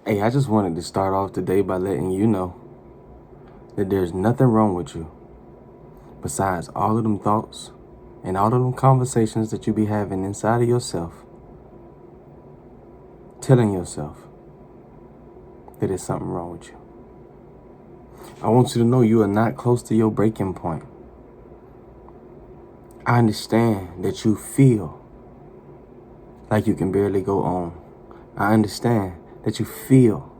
Hey, I just wanted to start off today by letting you know that there's nothing wrong with you besides all of them thoughts and all of them conversations that you be having inside of yourself, telling yourself that there's something wrong with you. I want you to know you are not close to your breaking point. I understand that you feel like you can barely go on. I understand that you feel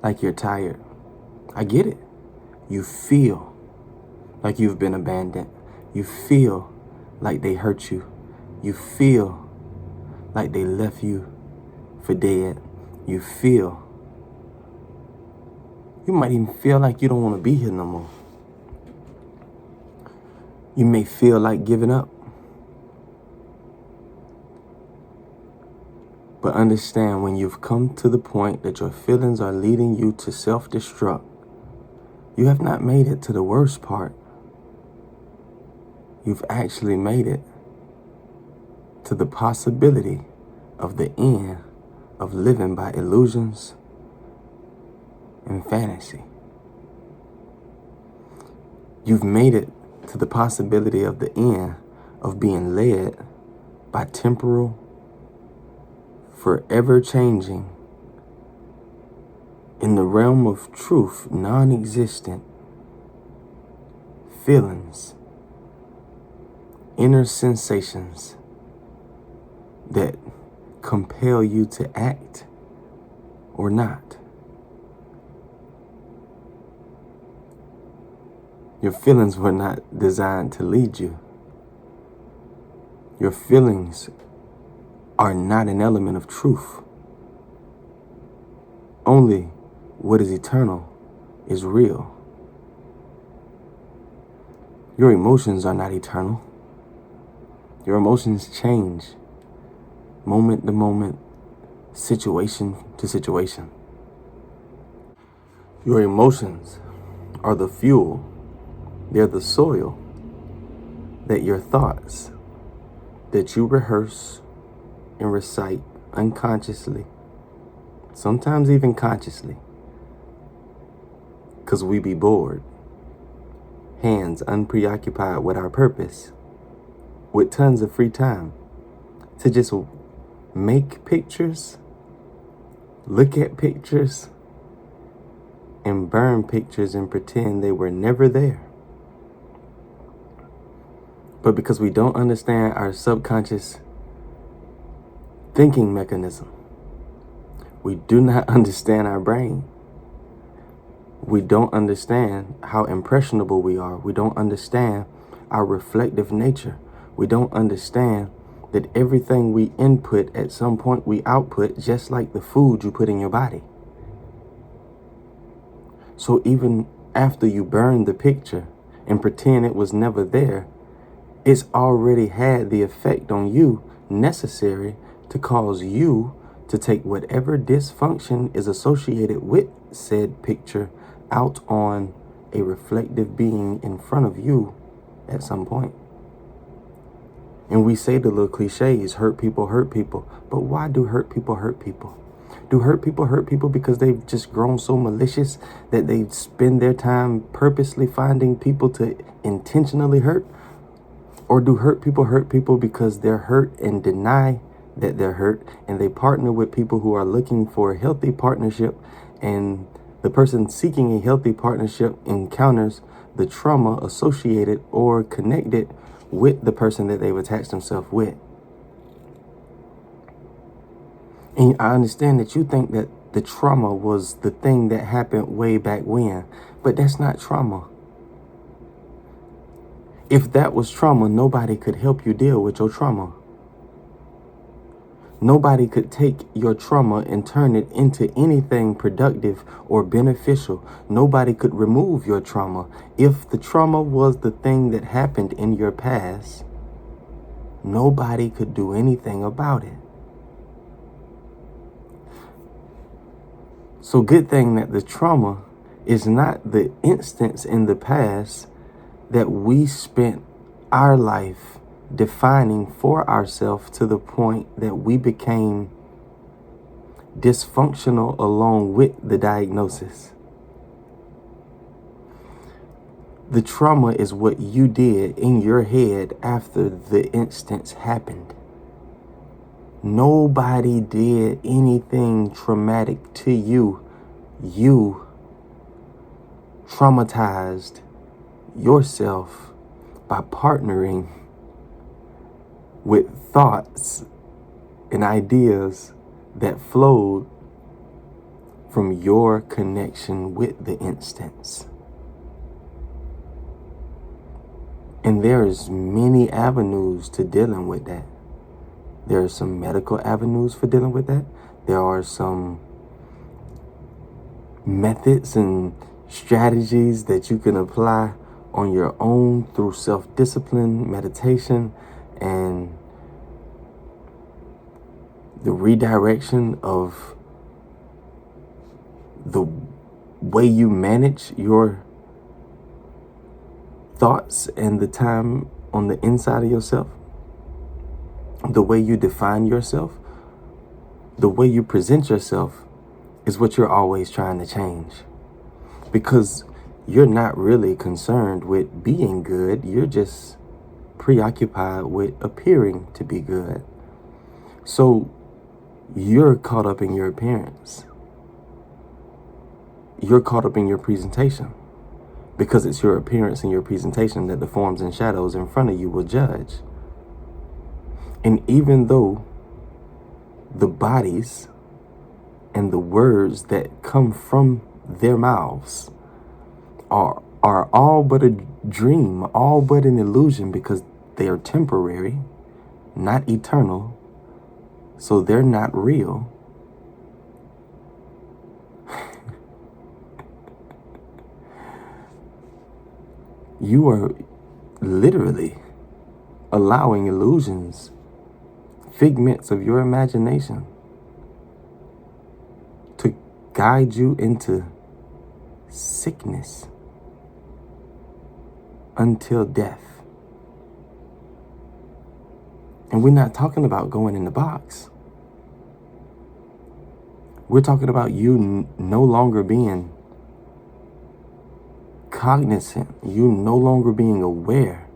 like you're tired. I get it. You feel like you've been abandoned. You feel like they hurt you. You feel like they left you for dead. You might even feel like you don't want to be here no more. You may feel like giving up. But understand, when you've come to the point that your feelings are leading you to self-destruct, you have not made it to the worst part. You've actually made it to the possibility of the end of living by illusions and fantasy. You've made it to the possibility of the end of being led by temporal, forever changing, in the realm of truth, non-existent feelings, inner sensations that compel you to act or not. Your feelings were not designed to lead you. Your feelings are not an element of truth. Only what is eternal is real. Your emotions are not eternal. Your emotions change moment to moment, situation to situation. Your emotions are the fuel. They're the soil that your thoughts that you rehearse and recite unconsciously, sometimes even consciously, because we be bored, hands unpreoccupied with our purpose, with tons of free time to just make pictures, look at pictures, and burn pictures and pretend they were never there. But because we don't understand our subconscious thinking mechanism, we do not understand our brain. We don't understand how impressionable we are. We don't understand our reflective nature. We don't understand that everything we input, at some point we output, just like the food you put in your body. So even after you burn the picture and pretend it was never there, it's already had the effect on you necessary to cause you to take whatever dysfunction is associated with said picture out on a reflective being in front of you at some point. And we say the little cliches, hurt people, but why do hurt people hurt people? Do hurt people because they've just grown so malicious that they spend their time purposely finding people to intentionally hurt? Or do hurt people because they're hurt and deny that they're hurt, and they partner with people who are looking for a healthy partnership, and the person seeking a healthy partnership encounters the trauma associated or connected with the person that they've attached themselves with? And I understand that you think that the trauma was the thing that happened way back when, but that's not trauma. If that was trauma, nobody could help you deal with your trauma. Nobody could take your trauma and turn it into anything productive or beneficial. Nobody could remove your trauma. If the trauma was the thing that happened in your past, nobody could do anything about it. So good thing that the trauma is not the instance in the past that we spent our life defining for ourselves to the point that we became dysfunctional along with the diagnosis. The trauma is what you did in your head after the instance happened. Nobody did anything traumatic to you. You traumatized yourself by partnering with thoughts and ideas that flowed from your connection with the instance. And there's many avenues to dealing with that. There are some medical avenues for dealing with that. There are some methods and strategies that you can apply on your own through self-discipline, meditation, and the redirection of the way you manage your thoughts and the time on the inside of yourself, the way you define yourself, the way you present yourself is what you're always trying to change. Because you're not really concerned with being good, you're just preoccupied with appearing to be good. So you're caught up in your appearance. You're caught up in your presentation. Because it's your appearance and your presentation that the forms and shadows in front of you will judge. And even though the bodies and the words that come from their mouths are all but a dream, all but an illusion, because they are temporary, not eternal, so they're not real. You are literally allowing illusions, figments of your imagination, to guide you into sickness until death. And we're not talking about going in the box. We're talking about you no longer being cognizant, you no longer being aware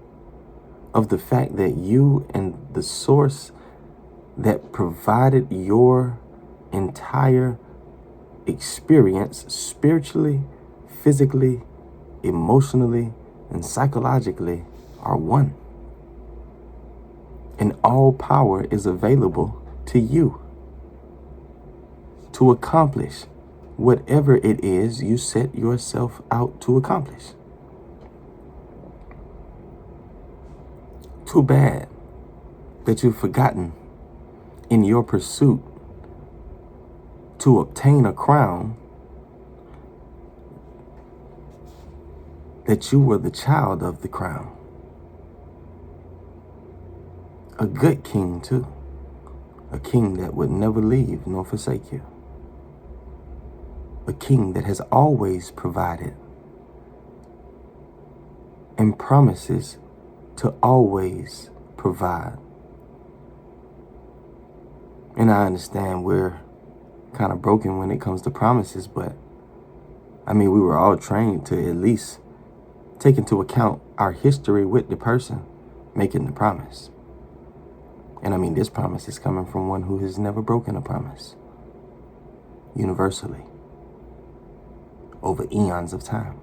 of the fact that you and the source that provided your entire experience spiritually, physically, emotionally, and psychologically are one. And all power is available to you to accomplish whatever it is you set yourself out to accomplish. Too bad that you've forgotten in your pursuit to obtain a crown that you were the child of the crown. A good king too. A king that would never leave nor forsake you. A king that has always provided and promises to always provide. And I understand we're kind of broken when it comes to promises, but I mean, we were all trained to at least take into account our history with the person making the promise. And I mean, this promise is coming from one who has never broken a promise, universally, over eons of time.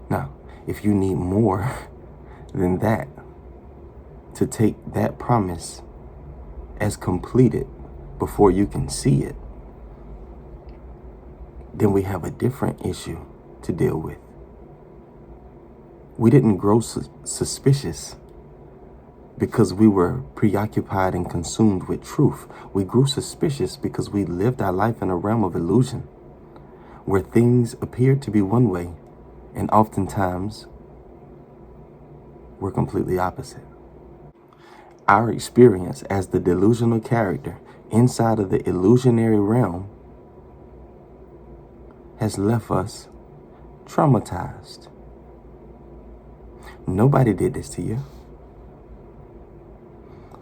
Now, if you need more than that to take that promise as completed before you can see it, then we have a different issue to deal with. We didn't grow suspicious because we were preoccupied and consumed with truth. We grew suspicious because we lived our life in a realm of illusion where things appeared to be one way and oftentimes were completely opposite. Our experience as the delusional character inside of the illusionary realm has left us traumatized. Nobody did this to you.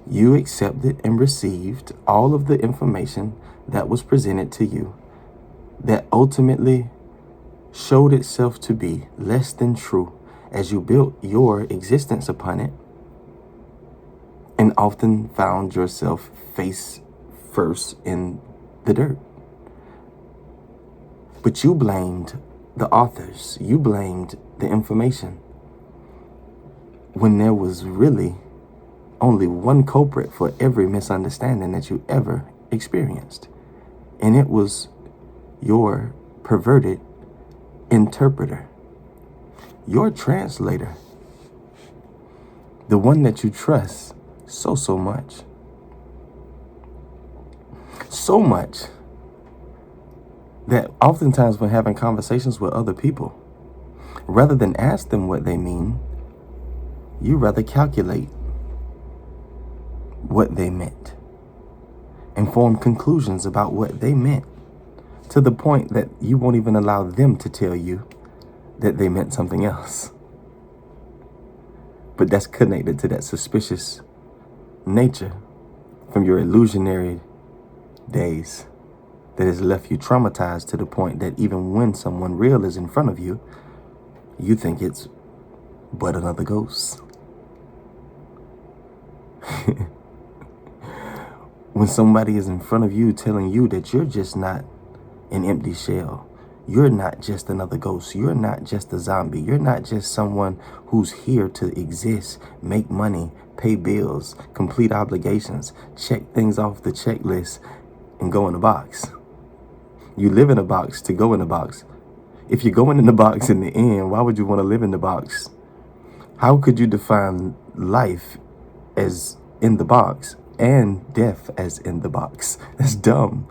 You accepted and received all of the information that was presented to you that ultimately showed itself to be less than true as you built your existence upon it, and often found yourself face first in the dirt. But you blamed the authors, you blamed the information, when there was really only one culprit for every misunderstanding that you ever experienced. And it was your perverted interpreter, your translator, the one that you trust so much. So much that oftentimes when having conversations with other people, rather than ask them what they mean, you rather calculate what they meant and form conclusions about what they meant, to the point that you won't even allow them to tell you that they meant something else. But that's connected to that suspicious nature from your illusionary days that has left you traumatized to the point that even when someone real is in front of you, you think it's but another ghost. When somebody is in front of you telling you that you're just not an empty shell, you're not just another ghost, you're not just a zombie, you're not just someone who's here to exist, make money, pay bills, complete obligations, check things off the checklist, and go in a box. You live in a box to go in a box. If you're going in the box in the end, why would you want to live in the box? How could you define life as in the box and death as in the box? That's dumb.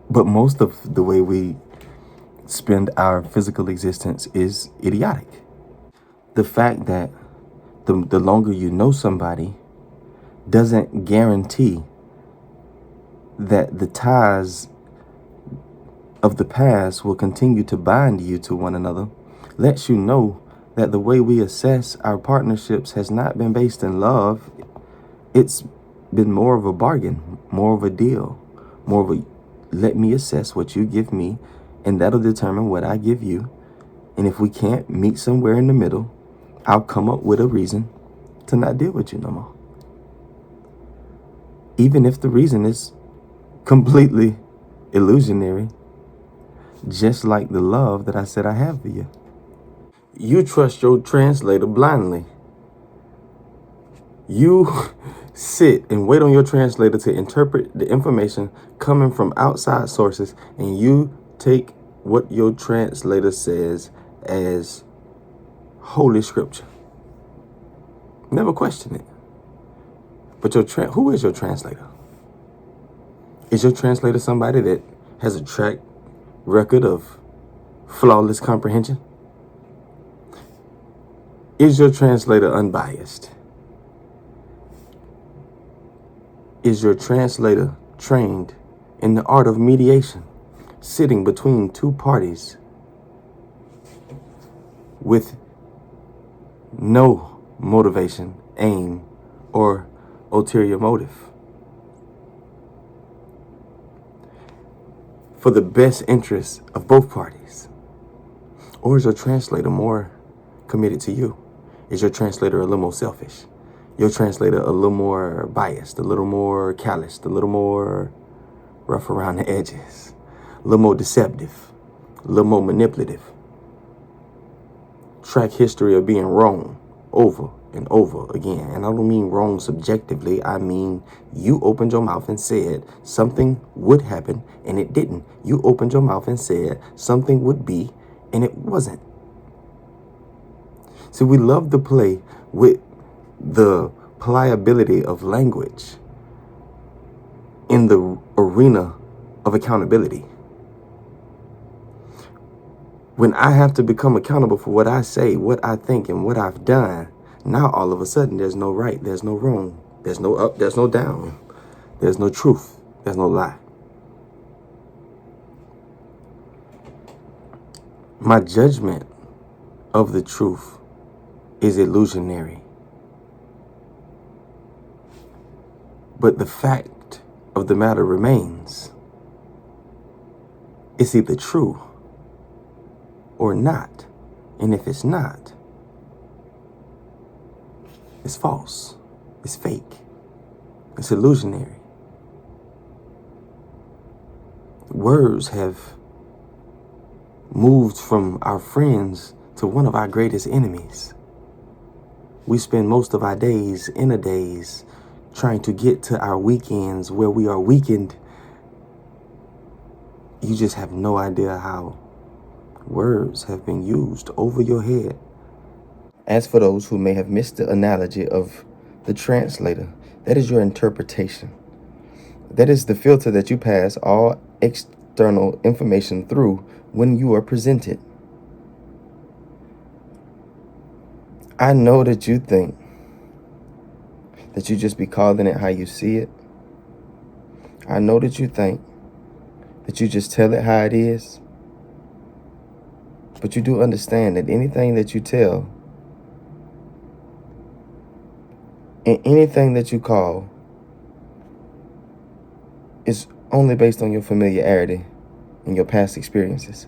But most of the way we spend our physical existence is idiotic. The fact that the longer you know somebody doesn't guarantee that the ties of the past will continue to bind you to one another lets you know that the way we assess our partnerships has not been based in love. It's been more of a bargain, more of a deal, more of a let me assess what you give me, and that'll determine what I give you. And if we can't meet somewhere in the middle, I'll come up with a reason to not deal with you no more. Even if the reason is completely illusionary, just like the love that I said I have for you. You trust your translator blindly. You sit and wait on your translator to interpret the information coming from outside sources, and you take what your translator says as holy scripture. Never question it. But who is your translator? Is your translator somebody that has a track record of flawless comprehension? Is your translator unbiased? Is your translator trained in the art of mediation, sitting between two parties with no motivation, aim, or ulterior motive, for the best interests of both parties? Or is your translator more committed to you? Is your translator a little more selfish? Your translator a little more biased, a little more calloused, a little more rough around the edges, a little more deceptive, a little more manipulative? Track history of being wrong over and over again. And I don't mean wrong subjectively. I mean, you opened your mouth and said something would happen and it didn't. You opened your mouth and said something would be and it wasn't. So we love to play with the pliability of language in the arena of accountability. When I have to become accountable for what I say, what I think, and what I've done, now all of a sudden there's no right, there's no wrong, there's no up, there's no down, there's no truth, there's no lie. My judgment of the truth is illusionary. But the fact of the matter remains, it's either true or not. And if it's not, it's false, it's fake, it's illusionary. Words have moved from our friends to one of our greatest enemies. We spend most of our days, inner days, trying to get to our weekends where we are weakened. You just have no idea how words have been used over your head. As for those who may have missed the analogy of the translator, that is your interpretation. That is the filter that you pass all external information through when you are presented. I know that you think that you just be calling it how you see it. I know that you think that you just tell it how it is. But you do understand that anything that you tell and anything that you call is only based on your familiarity and your past experiences.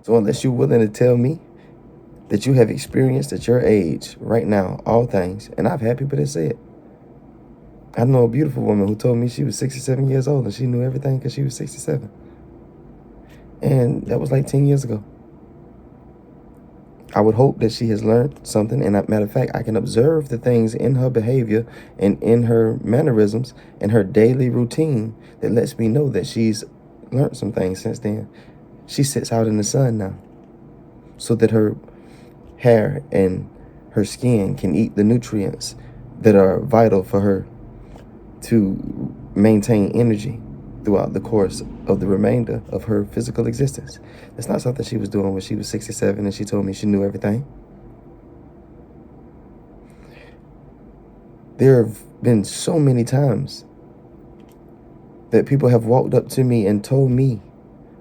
So unless you're willing to tell me that you have experienced at your age right now all things, and I've had people that say it. I know a beautiful woman who told me she was 67 years old and she knew everything because she was 67. And that was like 10 years ago. I would hope that she has learned something. And matter of fact, I can observe the things in her behavior and in her mannerisms and her daily routine that lets me know that she's learned some things since then. She sits out in the sun now so that her hair and her skin can eat the nutrients that are vital for her to maintain energy throughout the course of the remainder of her physical existence. That's not something she was doing when she was 67 and she told me she knew everything. There have been so many times that people have walked up to me and told me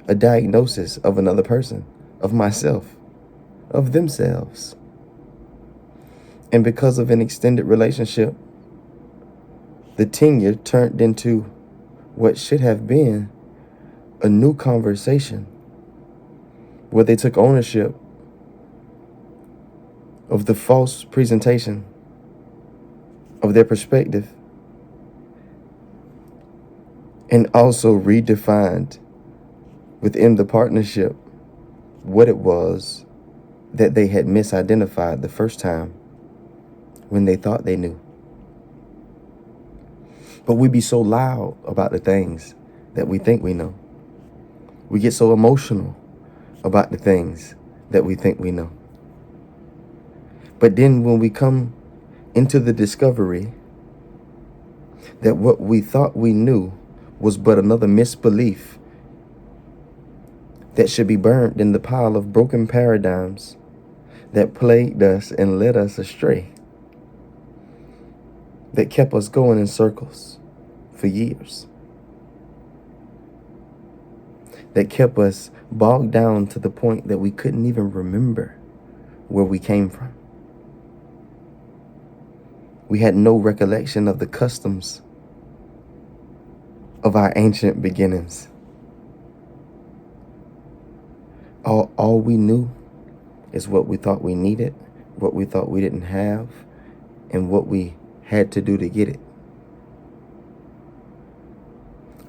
a diagnosis of another person, of myself, of themselves. And because of an extended relationship, the tenure turned into what should have been a new conversation where they took ownership of the false presentation of their perspective and also redefined within the partnership what it was that they had misidentified the first time when they thought they knew. But we be so loud about the things that we think we know. We get so emotional about the things that we think we know. But then when we come into the discovery that what we thought we knew was but another misbelief that should be burned in the pile of broken paradigms that plagued us and led us astray, that kept us going in circles for years, that kept us bogged down to the point that we couldn't even remember where we came from. We had no recollection of the customs of our ancient beginnings. All we knew is what we thought we needed, what we thought we didn't have, and what we had to do to get it.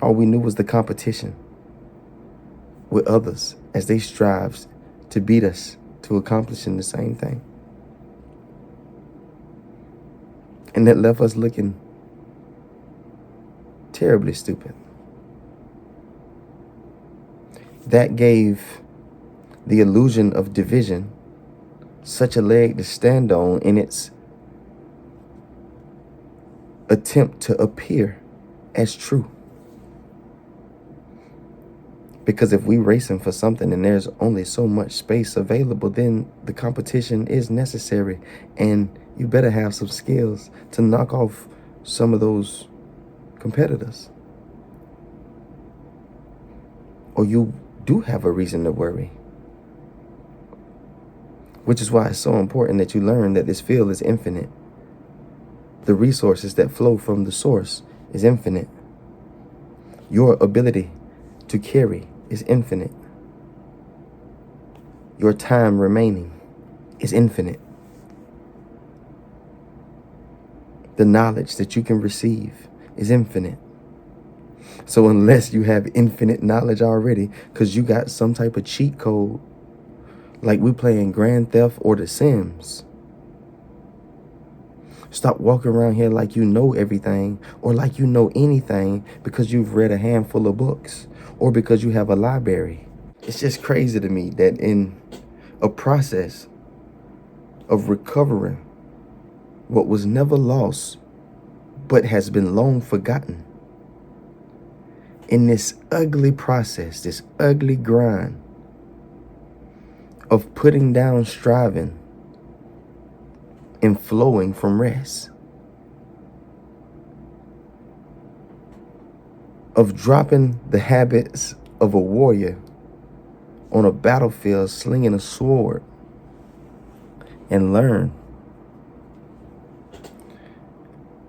All we knew was the competition with others as they strived to beat us to accomplishing the same thing. And that left us looking terribly stupid. That gave the illusion of division such a leg to stand on in its attempt to appear as true. Because if we're racing for something and there's only so much space available, then the competition is necessary. And you better have some skills to knock off some of those competitors. Or you do have a reason to worry. Which is why it's so important that you learn that this field is infinite. The resources that flow from the source is infinite. Your ability to carry is infinite. Your time remaining is infinite. The knowledge that you can receive is infinite. So unless you have infinite knowledge already, because you got some type of cheat code, like we playing Grand Theft or The Sims, stop walking around here like you know everything or like you know anything because you've read a handful of books or because you have a library. It's just crazy to me that in a process of recovering what was never lost but has been long forgotten, in this ugly process, this ugly grind of putting down striving and flowing from rest, of dropping the habits of a warrior on a battlefield slinging a sword, and learn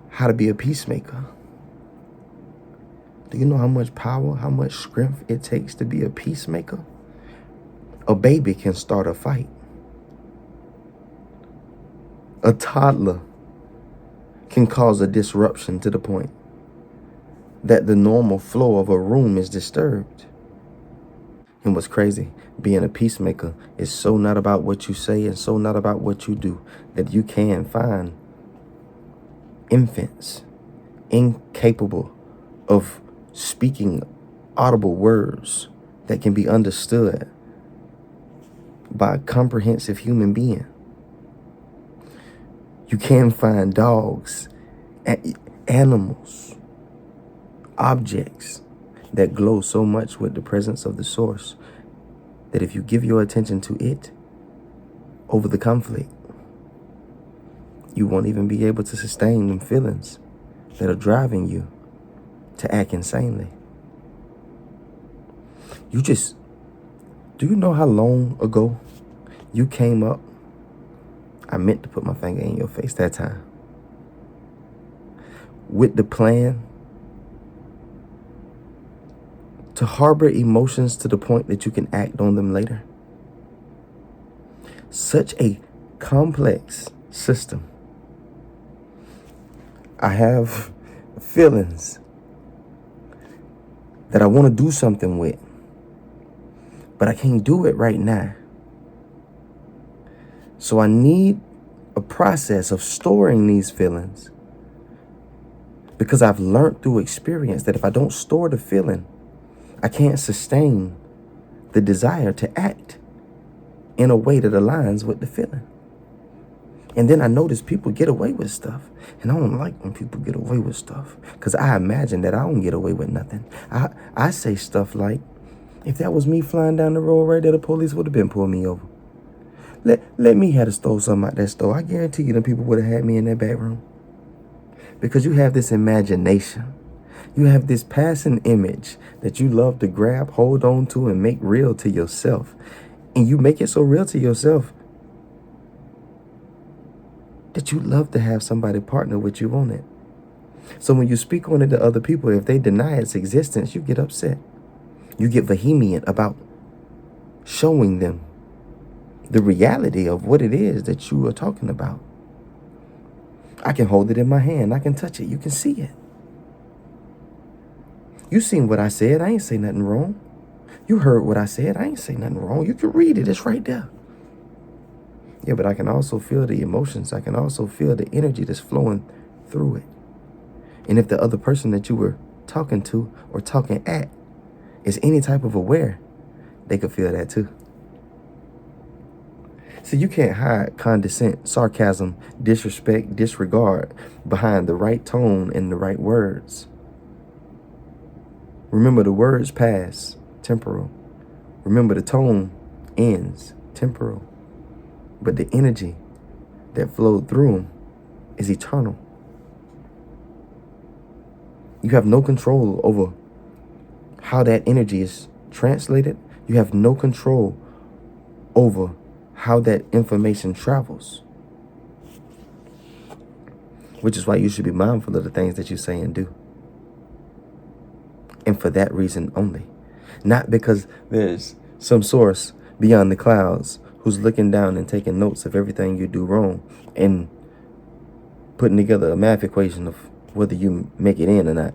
how to be a peacemaker. Do you know how much power, how much strength it takes to be a peacemaker? A baby can start a fight. A toddler can cause a disruption to the point that the normal flow of a room is disturbed. And what's crazy, being a peacemaker is so not about what you say and so not about what you do that you can find infants incapable of speaking audible words that can be understood by a comprehensive human being. You can find dogs, animals, objects that glow so much with the presence of the source that if you give your attention to it over the conflict, you won't even be able to sustain them feelings that are driving you to act insanely. Do you know how long ago you came up? I meant to put my finger in your face that time. With the plan to harbor emotions to the point that you can act on them later. Such a complex system. I have feelings that I want to do something with, but I can't do it right now. So I need a process of storing these feelings because I've learned through experience that if I don't store the feeling, I can't sustain the desire to act in a way that aligns with the feeling. And then I notice people get away with stuff. And I don't like when people get away with stuff because I imagine that I don't get away with nothing. I say stuff like, if that was me flying down the road right there, the police would have been pulling me over. Let me have to stole something out that store. I guarantee you the people would have had me in that back room. Because you have this imagination. You have this passing image that you love to grab, hold on to, and make real to yourself. And you make it so real to yourself that you love to have somebody partner with you on it. So when you speak on it to other people, if they deny its existence, you get upset. You get vehement about showing them the reality of what it is that you are talking about. I can hold it in my hand. I can touch it. You can see it. You seen what I said. I ain't say nothing wrong. You heard what I said. I ain't say nothing wrong. You can read it. It's right there. Yeah, but I can also feel the emotions. I can also feel the energy that's flowing through it. And if the other person that you were talking to or talking at is any type of aware, they could feel that too. So you can't hide condescent, sarcasm, disrespect, disregard behind the right tone and the right words. Remember, the words pass, temporal. Remember, the tone ends, temporal. But the energy that flowed through them is eternal. You have no control over how that energy is translated. You have no control over how that information travels. which is why you should be mindful of the things that you say and do. And for that reason only. Not because there's some source beyond the clouds who's looking down and taking notes of everything you do wrong and putting together a math equation of whether you make it in or not,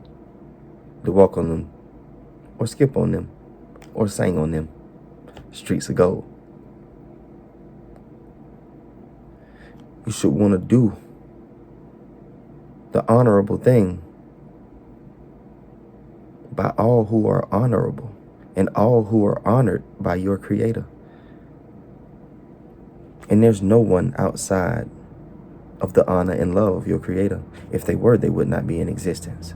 to walk on them or skip on them or sing on them streets of gold. You should want to do the honorable thing by all who are honorable and all who are honored by your Creator. And there's no one outside of the honor and love of your Creator. If they were, they would not be in existence.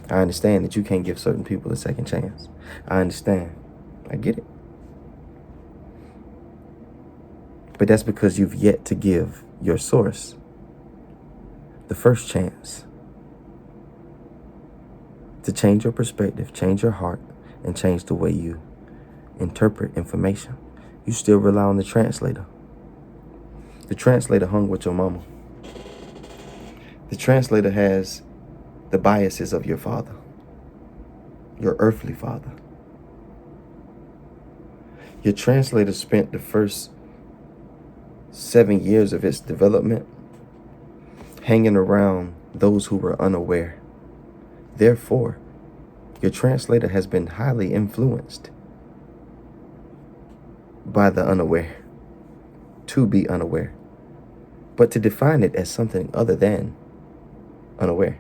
I understand that you can't give certain people a second chance. I understand. I get it. But that's because you've yet to give your source the first chance to change your perspective, change your heart, and change the way you interpret information. You still rely on the translator. The translator hung with your mama. The translator has the biases of your father, your earthly father. Your translator spent the first 7 years of its development hanging around those who were unaware. Therefore, your translator has been highly influenced by the unaware, to be unaware, but to define it as something other than unaware.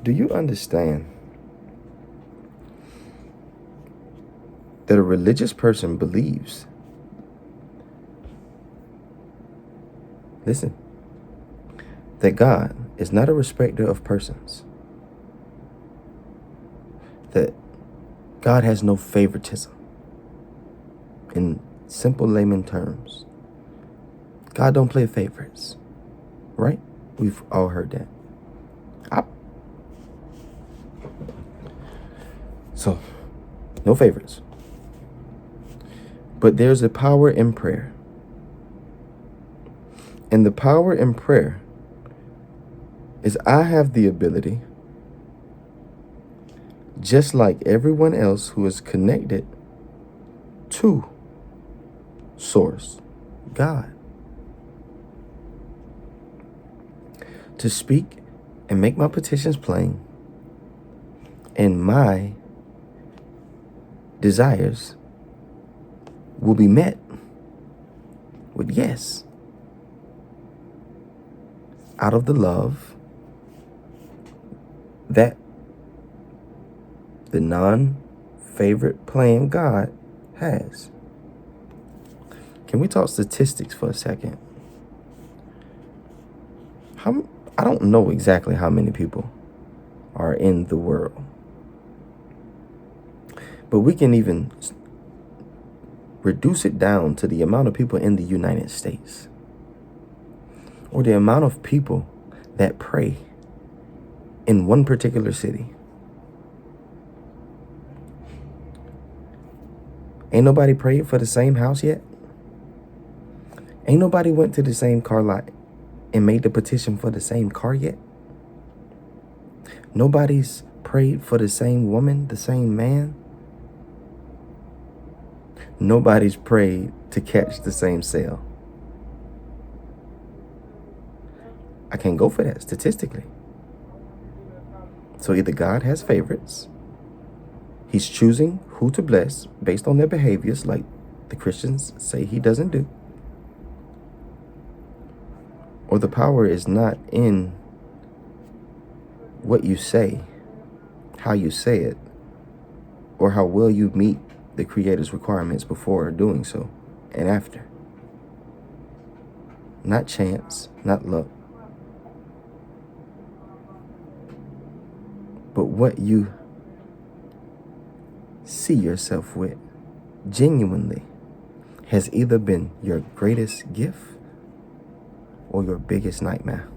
Do you understand that a religious person believes, listen, that God is not a respecter of persons, that God has no favoritism? In simple layman terms, God don't play favorites, right? We've all heard that. So, no favorites. But there's a power in prayer. And the power in prayer is I have the ability, just like everyone else who is connected to Source, God, to speak and make my petitions plain, and my desires will be met with yes, out of the love that the non-favorite plan God has. Can we talk statistics for a second? I don't know exactly how many people are in the world, but we can even reduce it down to the amount of people in the United States, or the amount of people that pray in one particular city. Ain't nobody prayed for the same house yet. Ain't nobody went to the same car lot and made the petition for the same car yet. Nobody's prayed for the same woman, the same man. Nobody's prayed to catch the same sale. I can't go for that statistically. So either God has favorites, He's choosing who to bless based on their behaviors, like the Christians say He doesn't do, or the power is not in what you say, how you say it, or how well you meet the Creator's requirements before doing so and after. Not chance, not luck, but what you see yourself with genuinely has either been your greatest gift or your biggest nightmare.